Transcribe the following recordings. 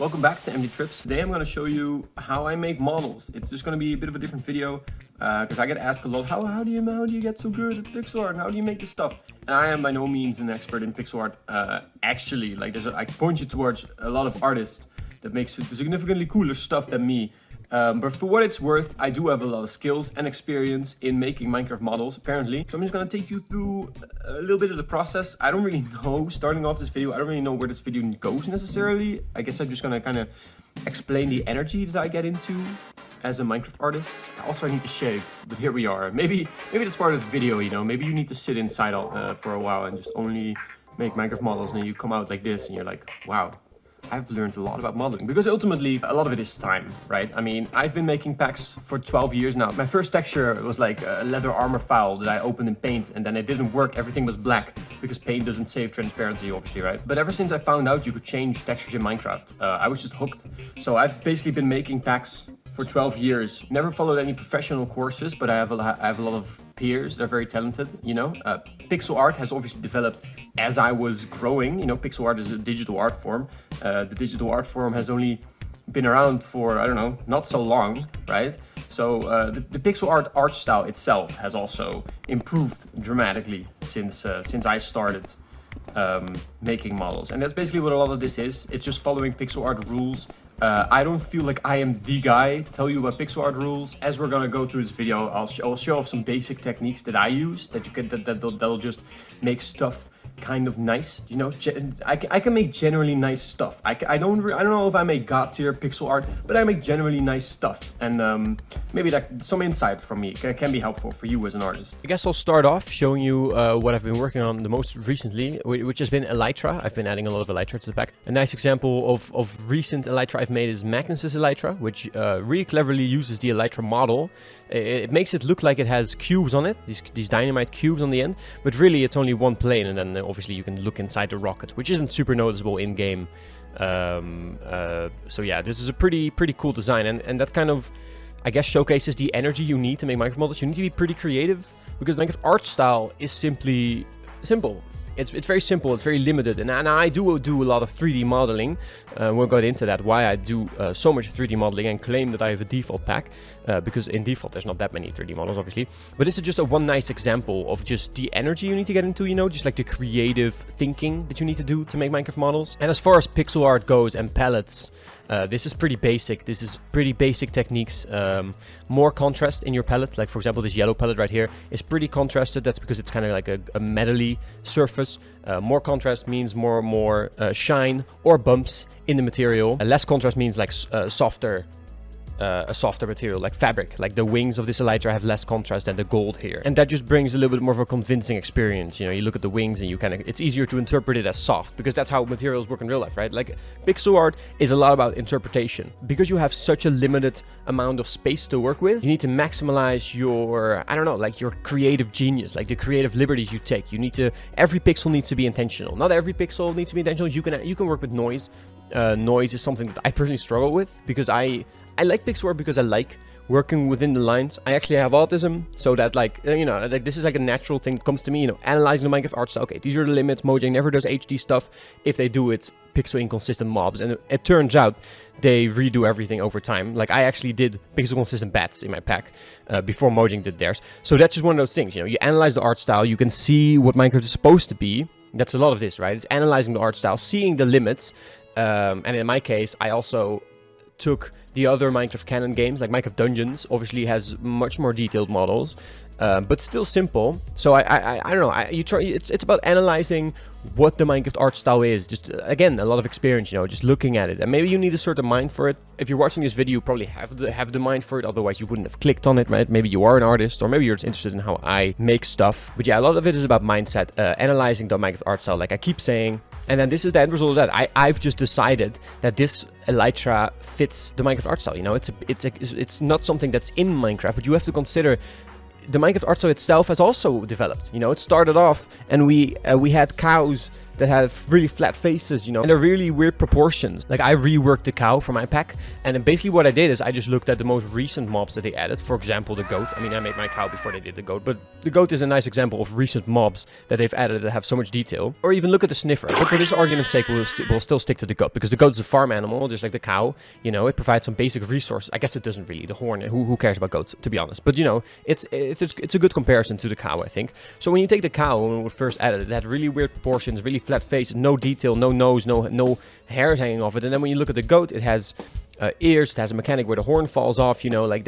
Welcome back to MD Trips. Today I'm going to show you how I make models. It's just going to be a bit of a different video because I get asked a lot, how do you get so good at pixel art? How do you make this stuff? And I am by no means an expert in pixel art. Actually, like I point you towards a lot of artists that make significantly cooler stuff than me. But for what it's worth, I do have a lot of skills and experience in making Minecraft models, apparently. So I'm just gonna take you through a little bit of the process. I don't really know, starting off this video, I don't really know where this video goes necessarily. I guess I'm just gonna kind of explain the energy that I get into as a Minecraft artist. Also, I need to shave, but here we are. Maybe that's part of the video, you know. Maybe you need to sit inside for a while and just only make Minecraft models, and then you come out like this and you're like, wow. I've learned a lot about modeling, because ultimately a lot of it is time, right? I mean, I've been making packs for 12 years now. My first texture was like a leather armor file that I opened in Paint, and then it didn't work. Everything was black because Paint doesn't save transparency, obviously, right? But ever since I found out you could change textures in Minecraft, I was just hooked. So I've basically been making packs for 12 years. Never followed any professional courses, but I have a lot of peers. They're very talented, you know. Pixel art has obviously developed as I was growing. You know, pixel art is a digital art form. The digital art form has only been around for, I don't know, not so long, right? So the pixel art style itself has also improved dramatically since I started making models. And that's basically what a lot of this is. It's just following pixel art rules. I don't feel like I am the guy to tell you about pixel art rules. As we're gonna go through this video, I'll show off some basic techniques that I use that'll just make stuff kind of nice, you know. I can make generally nice stuff. I don't know if I make god tier pixel art, but I make generally nice stuff, and maybe that some insight from me can be helpful for you as an artist. I guess I'll start off showing you what I've been working on the most recently, which has been Elytra. I've been adding a lot of Elytra to the pack. A nice example of recent Elytra I've made is Magnus's Elytra, which really cleverly uses the Elytra model. It makes it look like it has cubes on it, these dynamite cubes on the end, but really it's only one plane, and then obviously you can look inside the rocket, which isn't super noticeable in game. So yeah, this is a pretty cool design, and that kind of, I guess, showcases the energy you need to make Minecraft models. You need to be pretty creative, because Minecraft art style is simply simple. It's very simple, it's very limited, and I do a lot of 3D modeling. We'll go into that, why I do so much 3D modeling and claim that I have a default pack, because in default there's not that many 3D models, obviously. But this is just one nice example of just the energy you need to get into, you know, just like the creative thinking that you need to do to make Minecraft models. And as far as pixel art goes and palettes, this is pretty basic. This is pretty basic techniques. More contrast in your palette, like for example this yellow palette right here is pretty contrasted. That's because it's kind of like a metally surface. More contrast means more shine or bumps in the material. Less contrast means like a softer material, like fabric. Like the wings of this Elytra have less contrast than the gold here, and that just brings a little bit more of a convincing experience. You know, you look at the wings and it's easier to interpret it as soft, because that's how materials work in real life, right? Like pixel art is a lot about interpretation. Because you have such a limited amount of space to work with, you need to maximize your, I don't know, like your creative genius, like the creative liberties you take. Every pixel needs to be intentional. Not every pixel needs to be intentional. You can work with noise. Noise is something that I personally struggle with, because I like pixel art because I like working within the lines. I actually have autism, so that, like, you know, like this is like a natural thing that comes to me, you know, analyzing the Minecraft art style. Okay, these are the limits. Mojang never does HD stuff. If they do, it's pixel inconsistent mobs, and it turns out they redo everything over time. Like I actually did pixel consistent bats in my pack before Mojang did theirs. So that's just one of those things, you know, you analyze the art style, you can see what Minecraft is supposed to be. That's a lot of this, right? It's analyzing the art style, seeing the limits, and in my case, I also took the other Minecraft canon games, like Minecraft Dungeons, obviously has much more detailed models, but still simple. So I don't know. It's about analyzing what the Minecraft art style is. Just again, a lot of experience, you know, just looking at it. And maybe you need a certain mind for it. If you're watching this video, you probably have the mind for it. Otherwise, you wouldn't have clicked on it, right? Maybe you are an artist, or maybe you're just interested in how I make stuff. But yeah, a lot of it is about mindset, analyzing the Minecraft art style, like I keep saying. And then this is the end result of that. I've just decided that this Elytra fits the Minecraft art style. You know, it's not something that's in Minecraft, but you have to consider the Minecraft art style itself has also developed. You know, it started off and we had cows that have really flat faces, you know, and they're really weird proportions. Like I reworked the cow for my pack, and then basically what I did is I just looked at the most recent mobs that they added. For example, the goat. I mean, I made my cow before they did the goat, but the goat is a nice example of recent mobs that they've added that have so much detail. Or even look at the sniffer. But for this argument's sake, we'll still stick to the goat, because the goat is a farm animal, just like the cow. You know, it provides some basic resources. I guess it doesn't really. The horn, who cares about goats, to be honest? But you know, it's a good comparison to the cow, I think. So when you take the cow, when it was first added, it had really weird proportions, really flat face, no detail, no nose, no hairs hanging off it. And then when you look at the goat, it has ears, it has a mechanic where the horn falls off, you know, like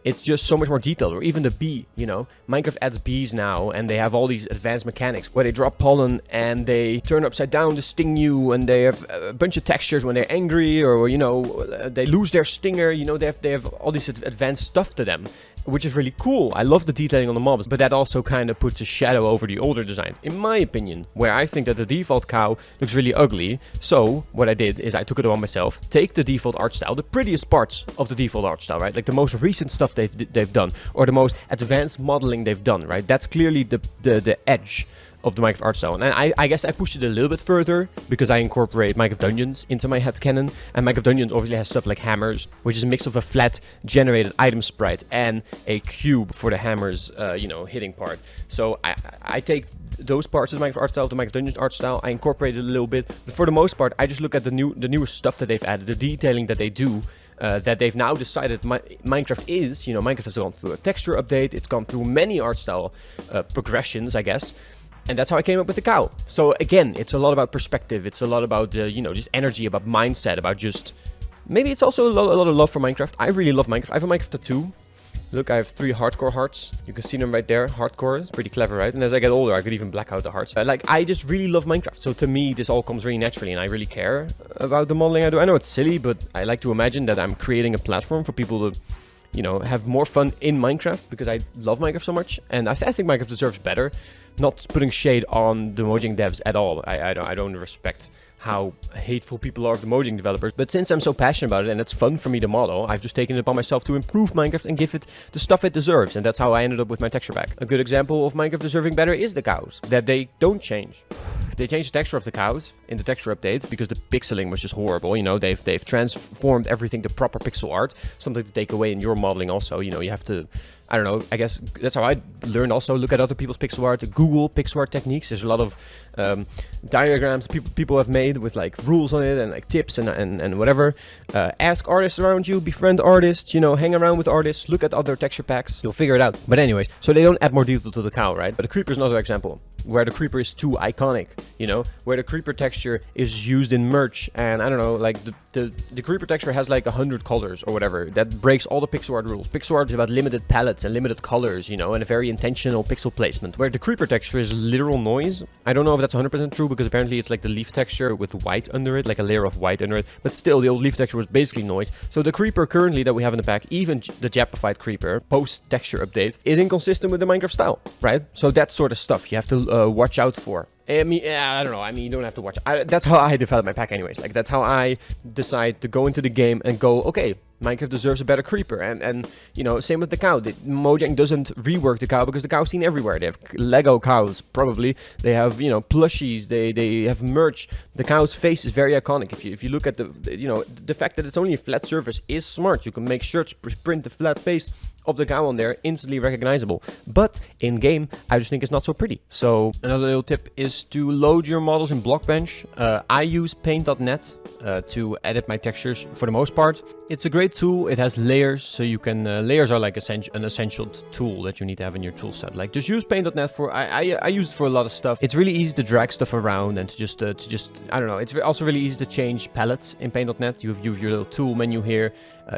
it's just so much more detailed. Or even the bee, you know, Minecraft adds bees now, and they have all these advanced mechanics where they drop pollen and they turn upside down to sting you, and they have a bunch of textures when they're angry, or you know, they lose their stinger, you know, they have all this advanced stuff to them, which is really cool. I love the detailing on the mobs, but that also kind of puts a shadow over the older designs, in my opinion, where I think that the default cow looks really ugly. So what I did is I took it on myself, take the default art style, the prettiest parts of the default art style, right? Like the most recent stuff they've done, or the most advanced modeling they've done, right? That's clearly the edge of the Minecraft art style. And I guess I pushed it a little bit further because I incorporate Minecraft Dungeons into my headcanon. And Minecraft Dungeons obviously has stuff like hammers, which is a mix of a flat generated item sprite and a cube for the hammers, you know, hitting part. So I take those parts of the Minecraft art style, the Minecraft Dungeons art style, I incorporate it a little bit. But for the most part, I just look at the newest stuff that they've added, the detailing that they do. That they've now decided Minecraft is, you know, Minecraft has gone through a texture update, it's gone through many art style progressions, I guess. And that's how I came up with the cow. So again, it's a lot about perspective. It's a lot about, you know, just energy, about mindset, about just... Maybe it's also a lot of love for Minecraft. I really love Minecraft. I have a Minecraft tattoo. Look, I have 3 hardcore hearts. You can see them right there. Hardcore is pretty clever, right? And as I get older, I could even black out the hearts. Like, I just really love Minecraft. So to me, this all comes really naturally, and I really care about the modeling I do. I know it's silly, but I like to imagine that I'm creating a platform for people to, you know, have more fun in Minecraft, because I love Minecraft so much. And I think Minecraft deserves better. Not putting shade on the Mojang devs at all. I don't respect how hateful people are of the Mojang developers. But since I'm so passionate about it and it's fun for me to model, I've just taken it upon myself to improve Minecraft and give it the stuff it deserves. And that's how I ended up with my texture pack. A good example of Minecraft deserving better is the cows. That they don't change. They changed the texture of the cows in the texture updates because the pixeling was just horrible. You know, they've transformed everything to proper pixel art. Something to take away in your modeling also. You know, you have to... I don't know, I guess that's how I learned also. Look at other people's pixel art, Google pixel art techniques. There's a lot of diagrams people have made with like rules on it and like tips and whatever. Ask artists around you, befriend artists, you know, hang around with artists, look at other texture packs. You'll figure it out. But anyways, so they don't add more detail to the cow, right? But the creeper is another example where the creeper is too iconic, you know, where the creeper texture is used in merch, and I don't know, like the creeper texture has like 100 colors or whatever. That breaks all the pixel art rules. Pixel art is about limited palettes and limited colors, you know, and a very intentional pixel placement. Where the creeper texture is literal noise. I don't know if that's 100% true, because apparently it's like the leaf texture with white under it, like a layer of white under it. But still, the old leaf texture was basically noise. So the creeper currently that we have in the pack, even the Japified creeper post texture update, is inconsistent with the Minecraft style, right? So that sort of stuff you have to watch out for. I mean, I don't know. I mean, you don't have to watch. That's how I develop my pack anyways. Like, that's how I decide to go into the game and go, okay, Minecraft deserves a better creeper. And you know, same with the cow. Mojang doesn't rework the cow because the cow's seen everywhere. They have Lego cows, probably. They have, you know, plushies. They have merch. The cow's face is very iconic. If you look at the fact that it's only a flat surface is smart. You can make sure to print the flat face of the cow on there, instantly recognizable. But in game, I just think it's not so pretty. So another little tip is to load your models in BlockBench. I use paint.net to edit my textures for the most part. It's a great tool. It has layers, so you can layers are like an essential tool that you need to have in your tool set. Like, just use paint.net for I use it for a lot of stuff. It's really easy to drag stuff around and to just I don't know. It's also really easy to change palettes in paint.net. You have your little tool menu here.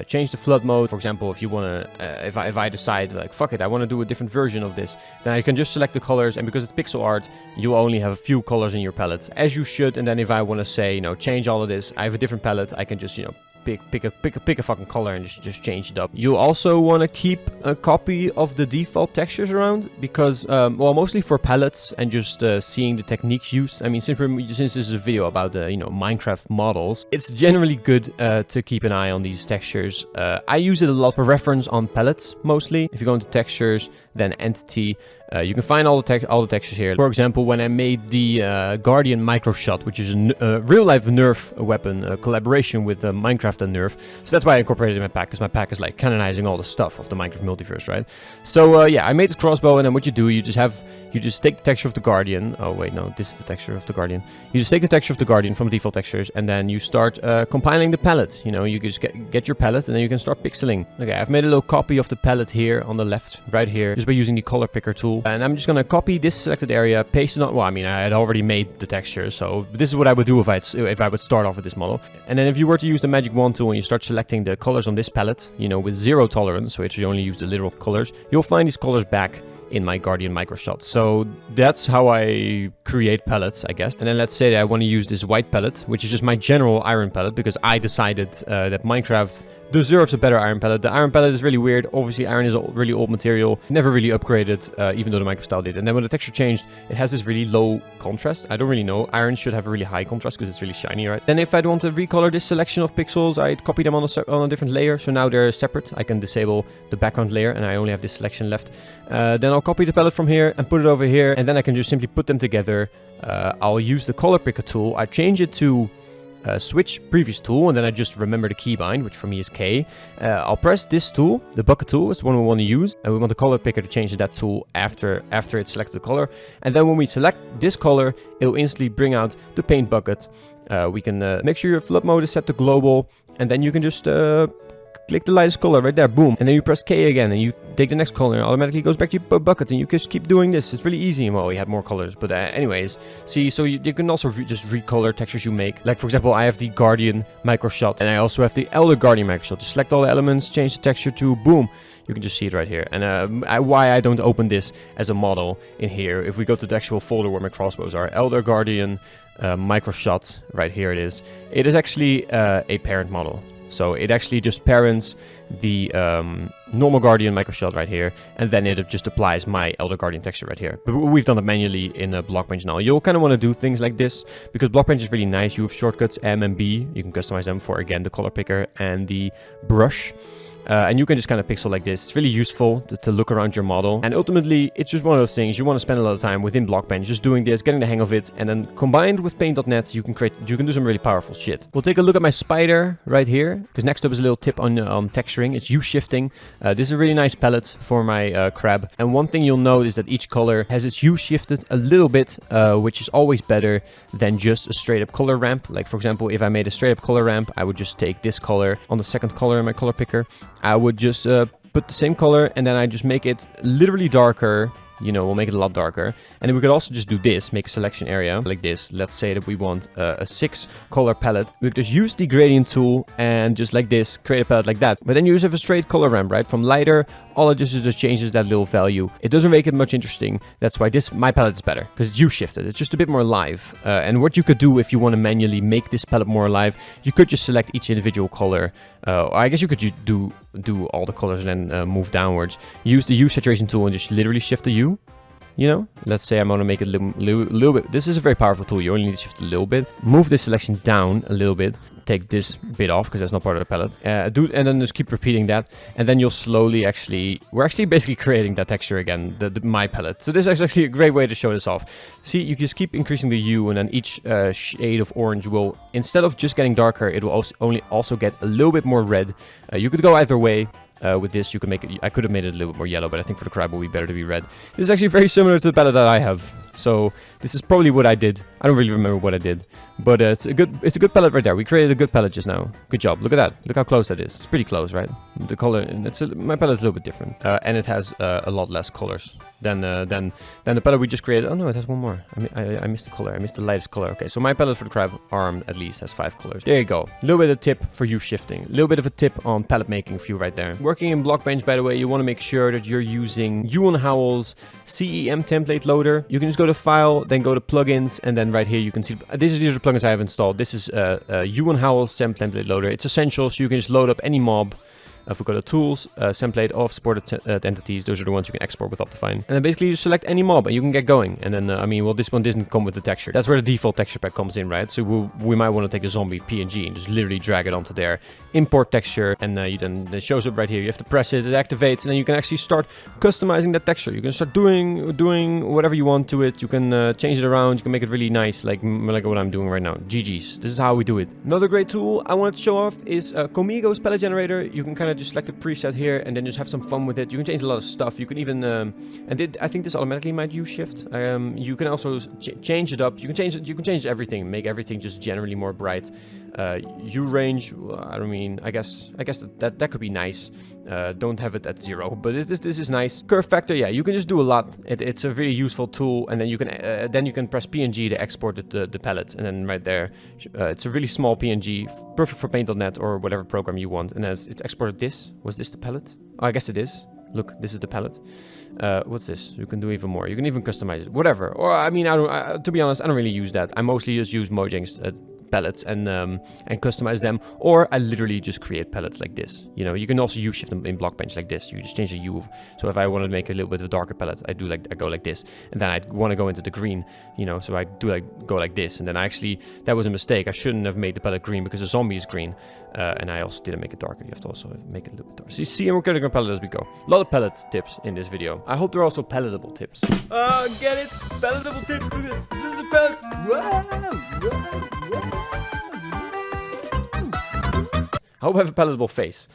Change the flood mode, for example. If you want to, if I decide like, fuck it, I want to do a different version of this, then I can just select the colors, and because it's pixel art, you only have a few colors in your palette, as you should. And then if I want to say, you know, change all of this, I have a different palette, I can just, you know, pick a fucking color and just change it up. You also want to keep a copy of the default textures around, because well, mostly for palettes and just seeing the techniques used. I mean, since this is a video about the, you know, Minecraft models, it's generally good to keep an eye on these textures. I use it a lot for reference on palettes mostly. If you go into textures, then entity, You can find all the textures here. For example, when I made the Guardian Micro Shot, which is a real-life Nerf weapon, a collaboration with Minecraft and Nerf. So that's why I incorporated it in my pack, because my pack is like canonizing all the stuff of the Minecraft multiverse, right? So yeah, I made this crossbow, and then what you do, you just take the texture of the Guardian. Oh wait, no, this is the texture of the Guardian. You just take the texture of the Guardian from default textures, and then you start compiling the palette. You know, you just get your palette, and then you can start pixeling. Okay, I've made a little copy of the palette here on the left, right here, just by using the color picker tool. And I'm just gonna copy this selected area, paste it on. Well, I mean, I had already made the texture, so this is what I would do if I would start off with this model. And then if you were to use the magic wand tool and you start selecting the colors on this palette, you know, with 0 tolerance, so you only use the literal colors, you'll find these colors back in my Guardian Micro Shot. So that's how I create palettes, I guess. And then let's say that I want to use this white palette, which is just my general iron palette, because I decided that Minecraft deserves a better iron palette. The iron palette is really weird. Obviously, iron is a really old material, never really upgraded, even though the Minecraft style did. And then when the texture changed, it has this really low contrast. I don't really know. Iron should have a really high contrast because it's really shiny, right? Then if I want to recolor this selection of pixels, I'd copy them on a different layer. So now they're separate. I can disable the background layer, and I only have this selection left. Then I'll copy the palette from here and put it over here, and then I can just simply put them together. I'll use the color picker tool. I change it to switch previous tool, and then I just remember the keybind, which for me is K. I'll press this tool, the bucket tool is the one we want to use, and we want the color picker to change that tool after it selects the color. And then when we select this color, it'll instantly bring out the paint bucket. We can make sure your flood mode is set to global, and then you can just click the lightest color right there, boom. And then you press K again, and you take the next color, and it automatically goes back to your bucket, and you just keep doing this. It's really easy. Well, we had more colors, but anyways. See, so you can also just recolor textures you make. Like, for example, I have the Guardian Micro Shot, and I also have the Elder Guardian Micro Shot. Just select all the elements, change the texture to boom. You can just see it right here. And why I don't open this as a model in here. If we go to the actual folder where my crossbows are, Elder Guardian Micro Shot, right here it is. It is actually a parent model. So it actually just parents the normal Guardian Micro Shot right here, and then it just applies my Elder Guardian texture right here. But we've done it manually in BlockBench now. You'll kind of want to do things like this, because BlockBench is really nice. You have shortcuts M and B. You can customize them for, again, the color picker and the brush. And you can just kind of pixel like this. It's really useful to look around your model. And ultimately, it's just one of those things. You want to spend a lot of time within BlockBench just doing this, getting the hang of it, and then combined with Paint.net, you can do some really powerful shit. We'll take a look at my spider right here, because next up is a little tip on texturing. It's hue shifting. This is a really nice palette for my crab. And one thing you'll note is that each color has its hue shifted a little bit, which is always better than just a straight up color ramp. Like, for example, if I made a straight up color ramp, I would just take this color on the second color in my color picker. I would just put the same color, and then I just make it literally darker. You know, we'll make it a lot darker. And then we could also just do this, make a selection area like this. Let's say that we want a 6 color palette. We could just use the gradient tool and just like this, create a palette like that. But then you just have a straight color ramp, right? From lighter, all it just changes that little value. It doesn't make it much interesting. That's why my palette is better, because it's hue shifted. It's just a bit more alive. And what you could do if you want to manually make this palette more alive, you could just select each individual color. Or I guess you could do all the colors and then move downwards. Use the hue saturation tool and just literally shift the hue. You know, let's say I'm going to make it a little bit. This is a very powerful tool. You only need to shift a little bit. Move this selection down a little bit. Take this bit off because that's not part of the palette. And then just keep repeating that. And then you'll slowly we're actually basically creating that texture again, my palette. So this is actually a great way to show this off. See, you just keep increasing the hue, and then each shade of orange will, instead of just getting darker, it will also get a little bit more red. You could go either way. With this, you can make it. I could have made it a little bit more yellow, but I think for the crab it will be better to be red. This is actually very similar to the palette that I have. So this is probably what I did. I don't really remember what I did, but it's a good palette right there. We created a good palette just now. Good job. Look at that. Look how close that is. It's pretty close, right? The color, my palette's a little bit different, and it has a lot less colors than the palette we just created. Oh no, it has one more. I missed the color. I missed the lightest color. Okay, so my palette for the crab arm at least has 5 colors. There you go. A little bit of a tip for hue shifting. A little bit of a tip on palette making for you right there. Working in BlockBench, by the way, you want to make sure that you're using Ewan Howell's CEM template loader. You can just go to File, then go to Plugins, and then right here you can see these are the plugins I have installed. This is Ewan Howell's SEM template loader. It's essential, so you can just load up any mob If we go to tools, template of supported entities, those are the ones you can export with Optifine. And then basically you select any mob and you can get going. And then, well, this one doesn't come with the texture. That's where the default texture pack comes in, right? So we might want to take the zombie PNG and just literally drag it onto there. Import texture, and it shows up right here. You have to press it, it activates, and then you can actually start customizing that texture. You can start doing whatever you want to it. You can change it around. You can make it really nice, like what I'm doing right now. GG's. This is how we do it. Another great tool I wanted to show off is Comigo's palette generator. You can kind of just select a preset here and then just have some fun with it. You can change a lot of stuff. You can even, I think this automatically might use shift. You can also change it up. You can change everything, make everything just generally more bright. Hue range, I guess that could be nice. Don't have it at 0, but this is nice. Curve factor, yeah, you can just do a lot. It's a really useful tool, and then you can press PNG to export the palette, and then right there, it's a really small PNG, perfect for Paint.net or whatever program you want, and then it's exported this. Was this the palette? Oh, I guess it is. Look, this is the palette. What's this? You can do even more. You can even customize it, whatever. Or to be honest, I don't really use that. I mostly just use Mojang's palettes and customize them, or I literally just create palettes like this. You can also use shift in BlockBench like this. You just change the hue. So if I want to make a little bit of a darker palette, I go like this, and then I want to go into the green. So I go like this, and then that was a mistake. I shouldn't have made the palette green because the zombie is green, and I also didn't make it darker. You have to also make it a little bit darker. So you see, we're getting a palette as we go. A lot of palette tips in this video. I hope they're also palatable tips. Get it? Palatable tips. Look at it. This is a palette. Wow. I hope I have a palatable face.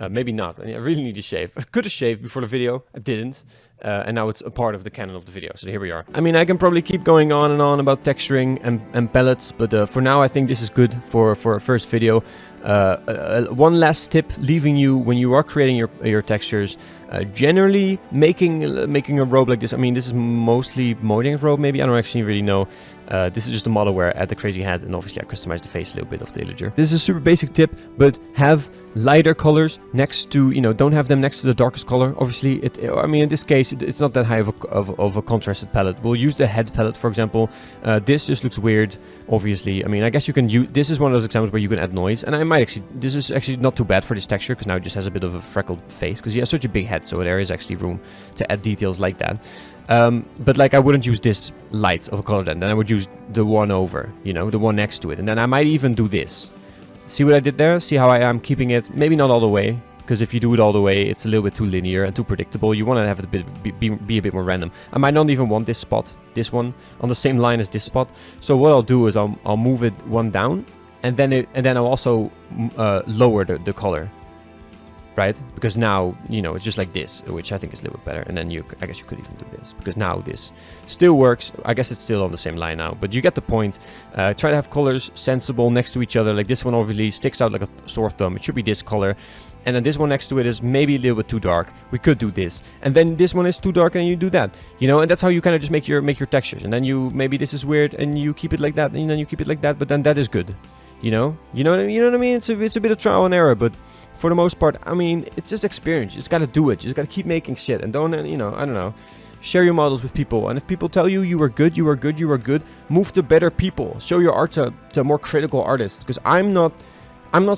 Maybe not. I really need to shave. I could have shaved before the video. I didn't. And now it's a part of the canon of the video. So here we are. I can probably keep going on and on about texturing and palettes. But for now, I think this is good for a first video. One last tip, leaving you when you are creating your textures. Generally, making a robe like this. This is mostly Mojang's robe, maybe. I don't actually really know. This is just a model where I add the crazy head, and obviously I customized the face a little bit of the illager. This is a super basic tip, but have lighter colors next to, don't have them next to the darkest color. Obviously, in this case, it's not that high of a contrasted palette. We'll use the head palette, for example. This just looks weird, obviously. I guess you can use, this is one of those examples where you can add noise, and this is actually not too bad for this texture, because now it just has a bit of a freckled face, because he has such a big head, so there is actually room to add details like that. But I wouldn't use this light of a color then I would use the one over, the one next to it. And then I might even do this. See what I did there? See how I am keeping it? Maybe not all the way, because if you do it all the way, it's a little bit too linear and too predictable. You want to have it be a bit more random. I might not even want this spot, this one, on the same line as this spot. So what I'll do is I'll move it one down, and then I'll also lower the color. Right? Because now, it's just like this, which I think is a little bit better. And then I guess you could even do this, because now this still works. I guess it's still on the same line now, but you get the point. Try to have colors sensible next to each other. Like this one obviously sticks out like a sore thumb. It should be this color. And then this one next to it is maybe a little bit too dark. We could do this. And then this one is too dark, and you do that. And that's how you kind of just make your textures. And then maybe this is weird, and you keep it like that, and then you keep it like that, but then that is good. You know what I mean? It's a bit of trial and error, but for the most part, it's just experience. You just gotta do it. You just gotta keep making shit, and don't, I don't know, share your models with people. And if people tell you you are good, move to better people. Show your art to more critical artists, because I'm not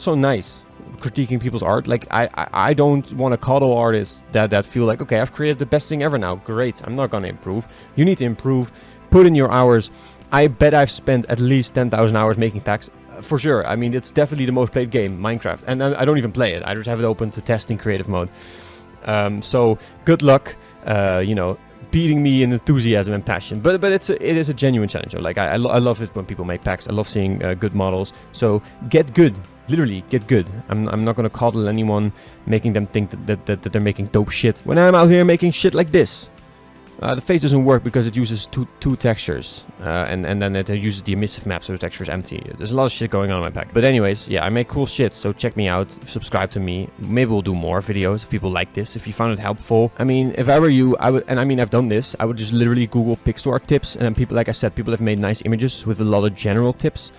so nice critiquing people's art. Like I don't want to coddle artists that feel like, okay, I've created the best thing ever now. Great, I'm not gonna improve. You need to improve. Put in your hours. I bet I've spent at least 10,000 hours making packs. For sure. It's definitely the most played game, Minecraft. And I don't even play it. I just have it open to test in creative mode. So good luck, beating me in enthusiasm and passion. But it is a genuine challenge. Like I love it when people make packs. I love seeing good models. So get good. Literally, get good. I'm not going to coddle anyone, making them think that they're making dope shit, when I'm out here making shit like this. The face doesn't work because it uses two textures, and then it uses the emissive map, so the texture is empty. There's a lot of shit going on in my pack. But anyways, yeah, I make cool shit, so check me out, subscribe to me. Maybe we'll do more videos if people like this, if you found it helpful. If I were you, I would, and I've done this, I would just literally Google pixel art tips, and then people, like I said, people have made nice images with a lot of general tips.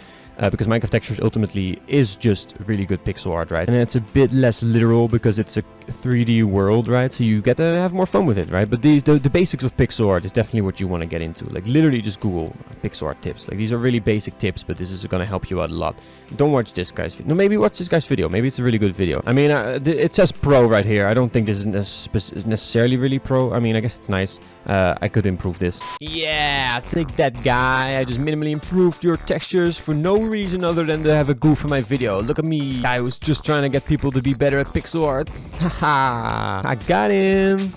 because Minecraft Textures ultimately is just really good pixel art, right? And it's a bit less literal because it's a 3D world, right? So you get to have more fun with it, right? But the basics of pixel art is definitely what you want to get into. Like literally just Google pixel art tips. Like these are really basic tips, but this is going to help you out a lot. Don't watch this guy's video. No, maybe watch this guy's video. Maybe it's a really good video. I mean, it says pro right here. I don't think this is necessarily really pro. I mean, I guess it's nice. I could improve this. Yeah, take that, guy. I just minimally improved your textures for no reason other than to have a goof in my video. Look at me. I was just trying to get people to be better at pixel art. Haha, I got him.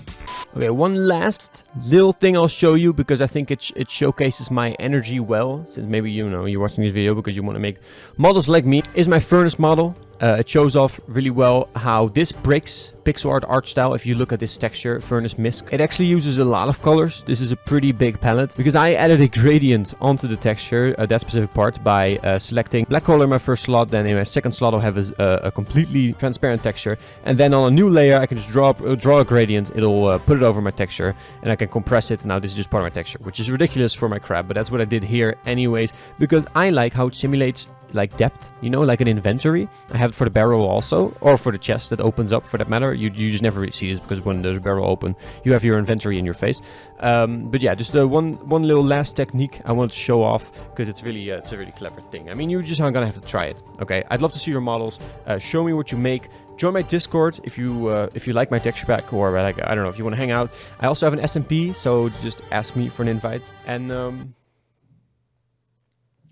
Okay, one last little thing I'll show you because I think it showcases my energy well. Since maybe, you know, you're watching this video because you want to make models like me. Is my furnace model. It shows off really well how this bricks pixel art style. If you look at this texture, Furnace Mist, it actually uses a lot of colors. This is a pretty big palette because I added a gradient onto the texture, that specific part, by selecting black color in my first slot. Then in my second slot I'll have a completely transparent texture, and then on a new layer I can just draw a gradient. It'll put it over my texture and I can compress it. Now this is just part of my texture, which is ridiculous for my crap, but that's what I did here anyways, because I like how it simulates like depth, you know, like an inventory. I have it for the barrel also, or for the chest that opens up for that matter. You just never really see this because when there's a barrel open, you have your inventory in your face. But yeah, just one little last technique I wanted to show off because it's really it's a really clever thing. I mean, you just are gonna have to try it. Okay, I'd love to see your models. Show me what you make. Join my Discord if you like my texture pack, or like, I don't know, if you want to hang out. I also have an SMP, so just ask me for an invite. And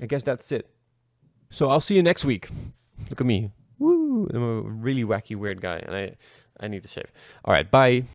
I guess that's it. So I'll see you next week. Look at me. Woo! I'm a really wacky, weird guy, and I need to save. All right, bye.